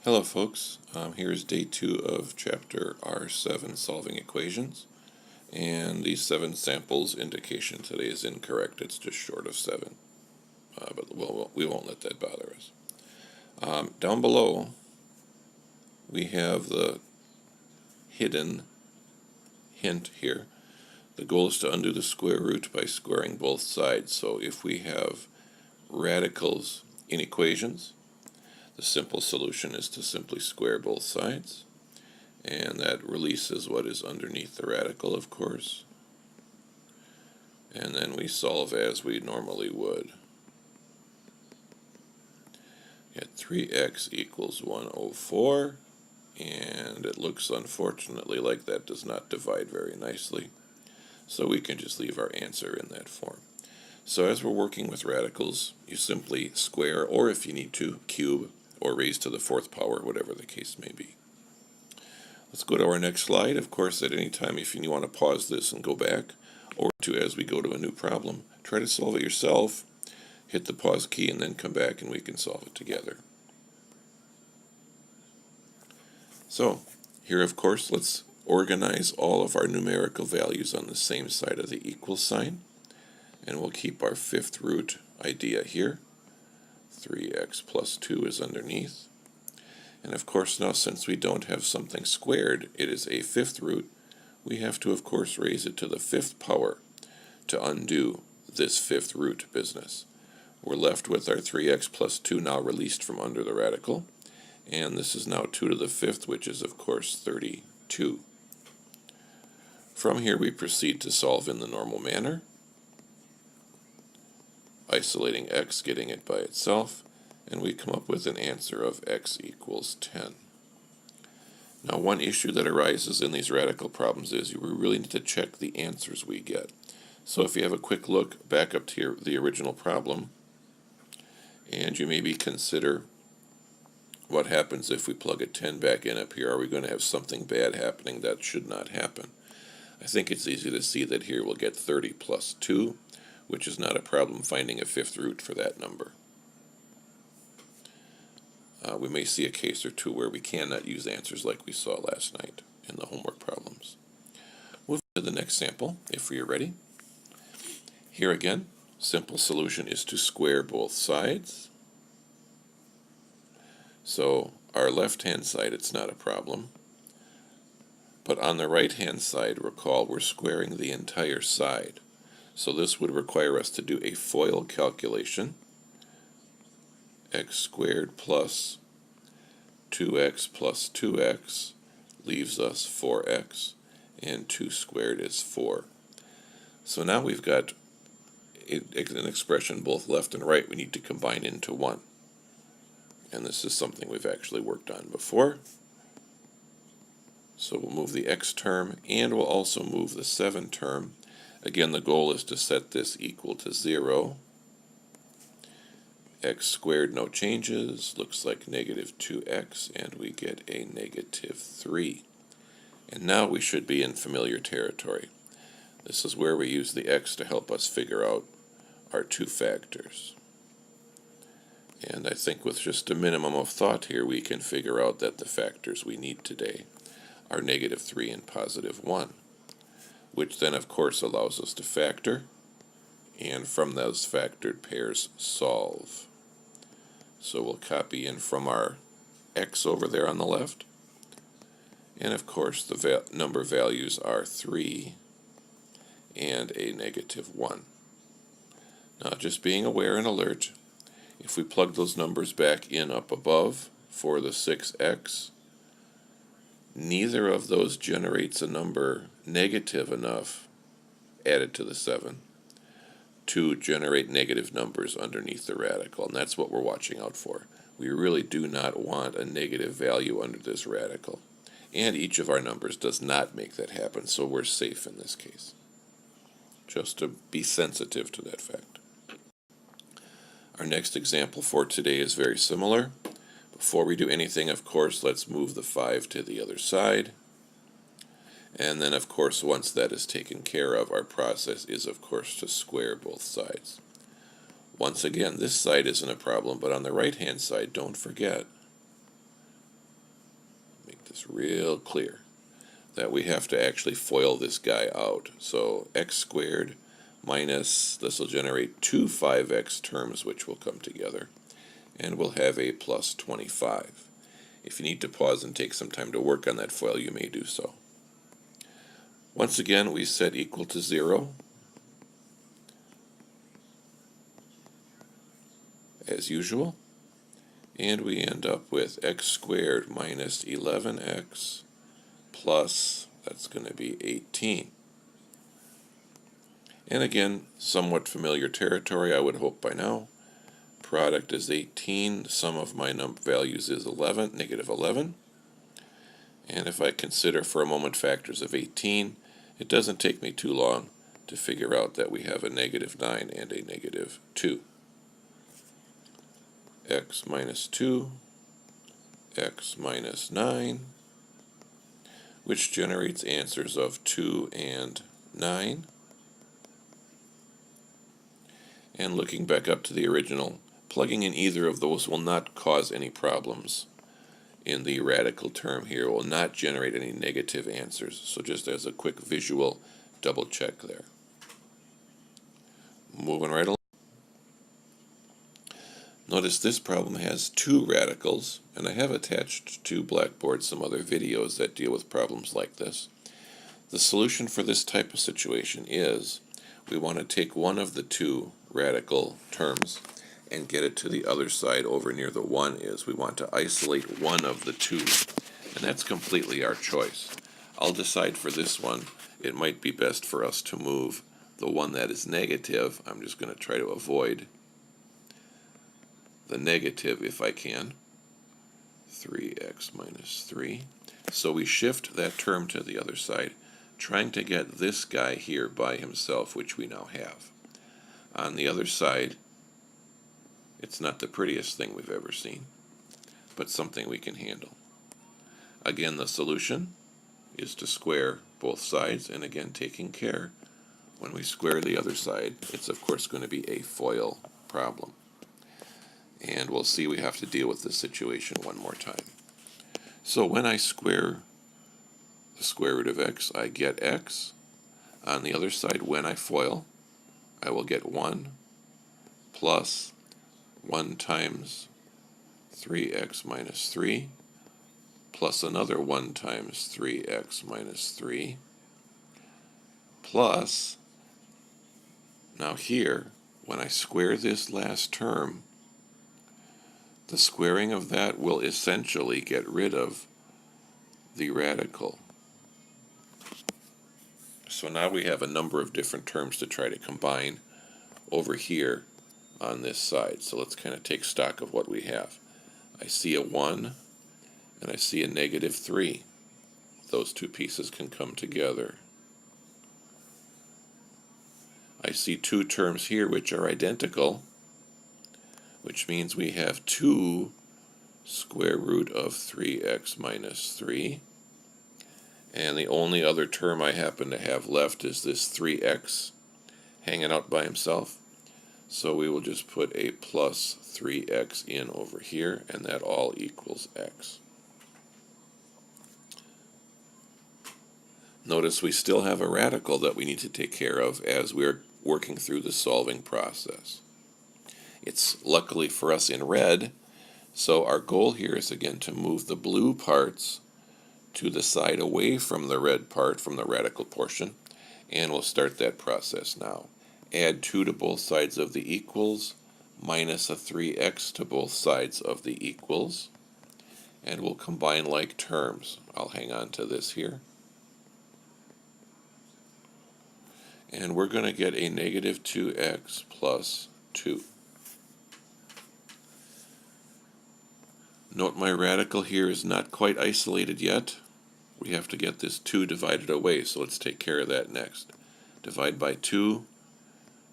Hello folks, here's day 2 of chapter R7, Solving Equations, and these 7 samples indication today is incorrect. It's just short of 7, but we won't let that bother us. Down below we have the hidden hint here. The goal is to undo the square root by squaring both sides. So if we have radicals in equations, the simple solution is to simply square both sides, and that releases what is underneath the radical, of course. And then we solve as we normally would. Get 3x equals 104, and it looks unfortunately like that does not divide very nicely. So we can just leave our answer in that form. So as we're working with radicals, you simply square, or if you need to, cube, or raise to the 4th power, whatever the case may be. Let's go to our next slide. Of course, at any time, if you want to pause this and go back, or as we go to a new problem, try to solve it yourself, hit the pause key, and then come back and we can solve it together. So, here of course, let's organize all of our numerical values on the same side of the equal sign, and we'll keep our 5th root idea here. 3x plus 2 is underneath. And of course now, since we don't have something squared, it is a 5th root, we have to of course raise it to the 5th power to undo this 5th root business. We're left with our 3x plus 2 now released from under the radical, and this is now 2 to the 5th, which is of course 32. From here we proceed to solve in the normal manner, isolating x, getting it by itself, and we come up with an answer of x equals 10. Now, one issue that arises in these radical problems is we really need to check the answers we get. So if you have a quick look back up to the original problem, and you maybe consider what happens if we plug a 10 back in up here. Are we going to have something bad happening that should not happen? I think it's easy to see that here we'll get 30 plus 2, which is not a problem finding a 5th root for that number. We may see a case or two where we cannot use answers like we saw last night in the homework problems. Move to the next sample, if we are ready. Here again, simple solution is to square both sides. So our left-hand side, it's not a problem. But on the right-hand side, recall, we're squaring the entire side. So this would require us to do a FOIL calculation. X squared plus 2x plus 2x leaves us 4x, and 2 squared is 4. So now we've got an expression both left and right we need to combine into one. And this is something we've actually worked on before. So we'll move the x term, and we'll also move the 7 term. Again, the goal is to set this equal to 0. X squared, no changes, looks like negative 2x, and we get a negative 3. And now we should be in familiar territory. This is where we use the x to help us figure out our 2 factors. And I think with just a minimum of thought here, we can figure out that the factors we need today are negative 3 and positive 1, which then of course allows us to factor, and from those factored pairs solve. So we'll copy in from our x over there on the left, and of course the number values are 3 and a negative 1. Now, just being aware and alert, if we plug those numbers back in up above for the 6x, neither of those generates a number negative enough added to the 7 to generate negative numbers underneath the radical, and that's what we're watching out for. We really do not want a negative value under this radical, and each of our numbers does not make that happen, so we're safe in this case. Just to be sensitive to that fact. Our next example for today is very similar. Before we do anything, of course, let's move the 5 to the other side. And then, of course, once that is taken care of, our process is, of course, to square both sides. Once again, this side isn't a problem, but on the right-hand side, don't forget, make this real clear, that we have to actually FOIL this guy out. So x squared minus, this will generate two 5x terms which will come together, and we'll have a plus 25. If you need to pause and take some time to work on that FOIL, you may do so. Once again, we set equal to 0. As usual. And we end up with x squared minus 11x plus, that's going to be 18. And again, somewhat familiar territory, I would hope by now. Product is 18, the sum of my values is 11, negative 11. And if I consider for a moment factors of 18, it doesn't take me too long to figure out that we have a negative 9 and a negative 2. X minus 2, x minus 9, which generates answers of 2 and 9. And looking back up to the original, plugging in either of those will not cause any problems in the radical term here. It will not generate any negative answers. So just as a quick visual double check there. Moving right along. Notice this problem has two radicals, and I have attached to Blackboard some other videos that deal with problems like this. The solution for this type of situation is we want to take one of the two radical terms and get it to the other side over near the 1 is. We want to isolate one of the two, and that's completely our choice. I'll decide for this one it might be best for us to move the one that is negative. I'm just going to try to avoid the negative if I can. 3x minus 3. So we shift that term to the other side, trying to get this guy here by himself, which we now have. On the other side, it's not the prettiest thing we've ever seen, but something we can handle. Again, the solution is to square both sides, and again, taking care when we square the other side, it's of course going to be a FOIL problem. And we'll see we have to deal with this situation one more time. So when I square the square root of x, I get x. On the other side, when I FOIL, I will get 1 plus 1 times 3x minus 3 plus another 1 times 3x minus 3 plus, now here, when I square this last term, the squaring of that will essentially get rid of the radical. So now we have a number of different terms to try to combine over here on this side. So let's kind of take stock of what we have. I see a 1 and I see a negative 3. Those two pieces can come together. I see two terms here which are identical, which means we have 2 square root of 3x minus 3. And the only other term I happen to have left is this 3x hanging out by himself. So we will just put a plus 3x in over here, and that all equals x. Notice we still have a radical that we need to take care of as we're working through the solving process. It's luckily for us in red, so our goal here is again to move the blue parts to the side away from the red part, from the radical portion, and we'll start that process now. Add 2 to both sides of the equals, minus a 3x to both sides of the equals, and we'll combine like terms. I'll hang on to this here. And we're going to get a negative 2x plus 2. Note my radical here is not quite isolated yet. We have to get this 2 divided away, so let's take care of that next. Divide by 2,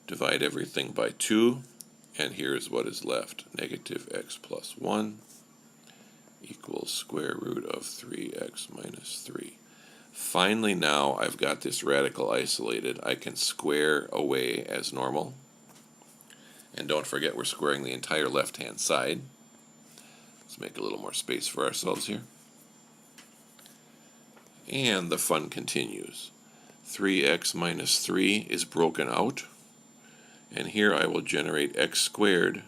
divide everything by 2, and here's what is left. Negative x plus 1 equals square root of 3x minus 3. Finally, now I've got this radical isolated. I can square away as normal. And don't forget we're squaring the entire left-hand side. Let's make a little more space for ourselves here. And the fun continues. 3x minus 3 is broken out, and here I will generate x squared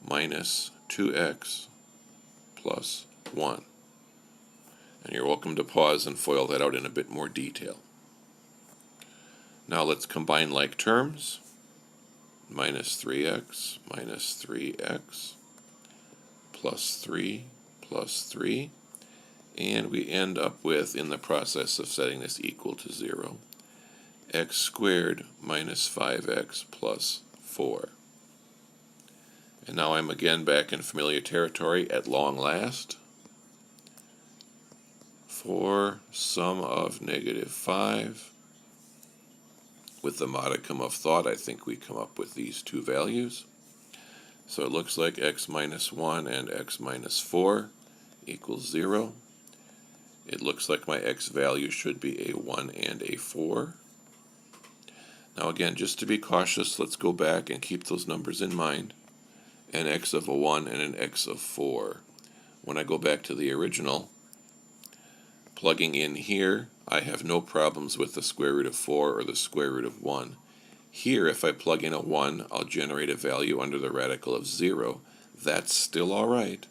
minus 2x plus 1. And you're welcome to pause and FOIL that out in a bit more detail. Now let's combine like terms. Minus 3x minus 3x plus 3 plus 3. And we end up with, in the process of setting this equal to 0, x squared minus 5x plus 4. And now I'm again back in familiar territory at long last. For sum of negative 5, with the modicum of thought, I think we come up with these two values. So it looks like x minus 1 and x minus 4 equals 0. It looks like my x value should be a 1 and a 4. Now again, just to be cautious, let's go back and keep those numbers in mind. An x of a 1 and an x of 4. When I go back to the original, plugging in here, I have no problems with the square root of 4 or the square root of 1. Here, if I plug in a 1, I'll generate a value under the radical of 0. That's still all right.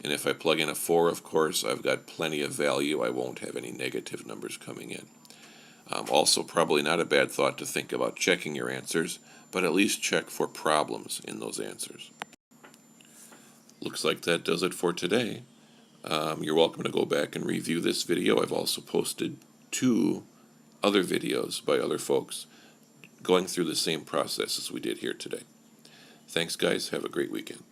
And if I plug in a 4, of course, I've got plenty of value. I won't have any negative numbers coming in. Also, probably not a bad thought to think about checking your answers, but at least check for problems in those answers. Looks like that does it for today. You're welcome to go back and review this video. I've also posted 2 other videos by other folks going through the same process as we did here today. Thanks, guys. Have a great weekend.